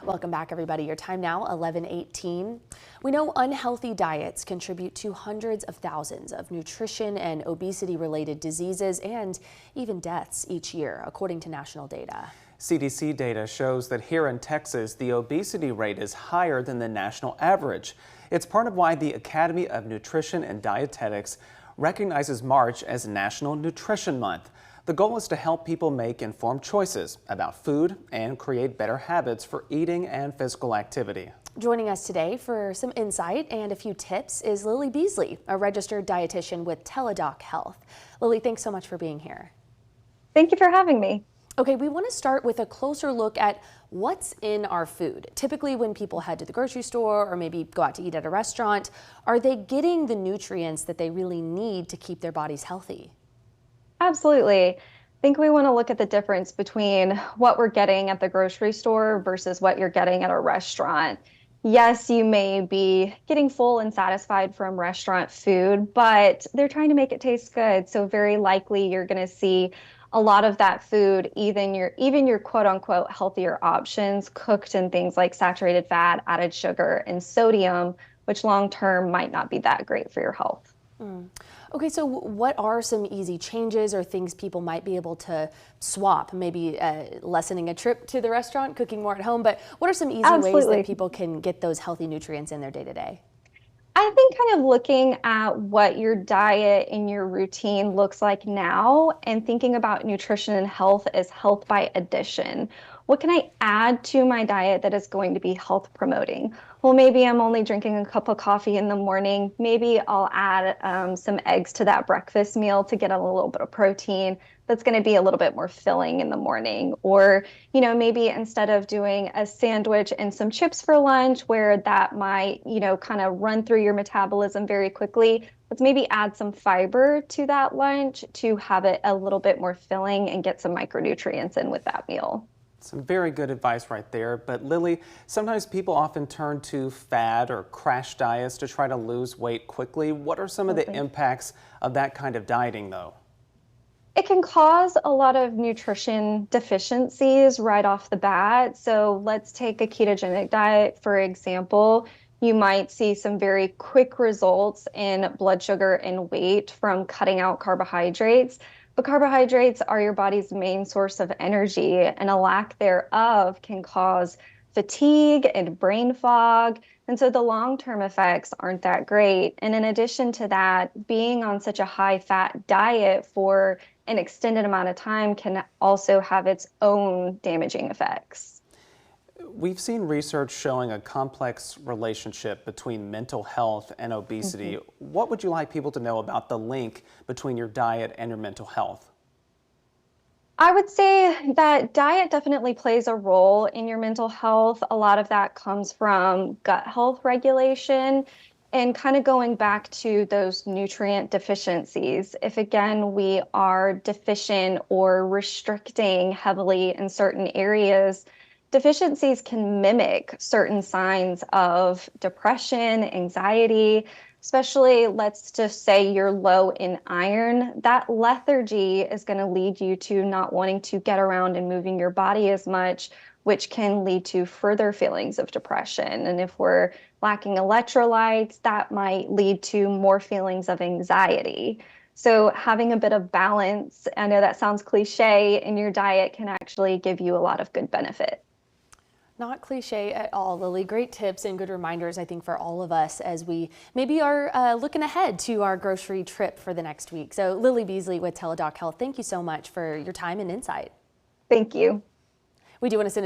Welcome back, everybody. Your time now, 11:18. We know unhealthy diets contribute to hundreds of thousands of nutrition and obesity-related diseases and even deaths each year, according to national data. CDC data shows that here in Texas, the obesity rate is higher than the national average. It's part of why the Academy of Nutrition and Dietetics recognizes March as National Nutrition Month. The goal is to help people make informed choices about food and create better habits for eating and physical activity. Joining us today for some insight and a few tips is Lily Beasley, a registered dietitian with Teladoc Health. Lily, thanks so much for being here. Thank you for having me. Okay, we want to start with a closer look at what's in our food. Typically when people head to the grocery store or maybe go out to eat at a restaurant, are they getting the nutrients that they really need to keep their bodies healthy? Absolutely. I think we want to look at the difference between what we're getting at the grocery store versus what you're getting at a restaurant. Yes, you may be getting full and satisfied from restaurant food, but they're trying to make it taste good. So very likely you're going to see a lot of that food, even your quote unquote healthier options, cooked in things like saturated fat, added sugar, and sodium, which long term might not be that great for your health. Okay, so what are some easy changes or things people might be able to swap? Maybe lessening a trip to the restaurant, cooking more at home, but what are some easy ways that people can get those healthy nutrients in their day-to-day? I think kind of looking at what your diet and your routine looks like now and thinking about nutrition and health as health by addition. What can I add to my diet that is going to be health promoting? Well, maybe I'm only drinking a cup of coffee in the morning. Maybe I'll add some eggs to that breakfast meal to get a little bit of protein that's going to be a little bit more filling in the morning. Or, maybe instead of doing a sandwich and some chips for lunch where that might, kind of run through your metabolism very quickly, let's maybe add some fiber to that lunch to have it a little bit more filling and get some micronutrients in with that meal. Some very good advice right there. But Lily, sometimes people often turn to fad or crash diets to try to lose weight quickly. What are some of the impacts of that kind of dieting, though? It can cause a lot of nutrition deficiencies right off the bat. So let's take a ketogenic diet, for example. You might see some very quick results in blood sugar and weight from cutting out carbohydrates. But carbohydrates are your body's main source of energy, and a lack thereof can cause fatigue and brain fog. And so the long-term effects aren't that great. And in addition to that, being on such a high-fat diet for an extended amount of time can also have its own damaging effects. We've seen research showing a complex relationship between mental health and obesity. What would you like people to know about the link between your diet and your mental health? I would say that diet definitely plays a role in your mental health. A lot of that comes from gut health regulation and kind of going back to those nutrient deficiencies. If again, we are deficient or restricting heavily in certain areas, deficiencies can mimic certain signs of depression, anxiety, especially let's just say you're low in iron. That lethargy is going to lead you to not wanting to get around and moving your body as much, which can lead to further feelings of depression. And if we're lacking electrolytes, that might lead to more feelings of anxiety. So having a bit of balance, I know that sounds cliche, in your diet can actually give you a lot of good benefit. Not cliche at all, Lily. Great tips and good reminders, I think, for all of us as we maybe are looking ahead to our grocery trip for the next week. So Lily Beasley with Teladoc Health, thank you so much for your time and insight. Thank you. We do want to send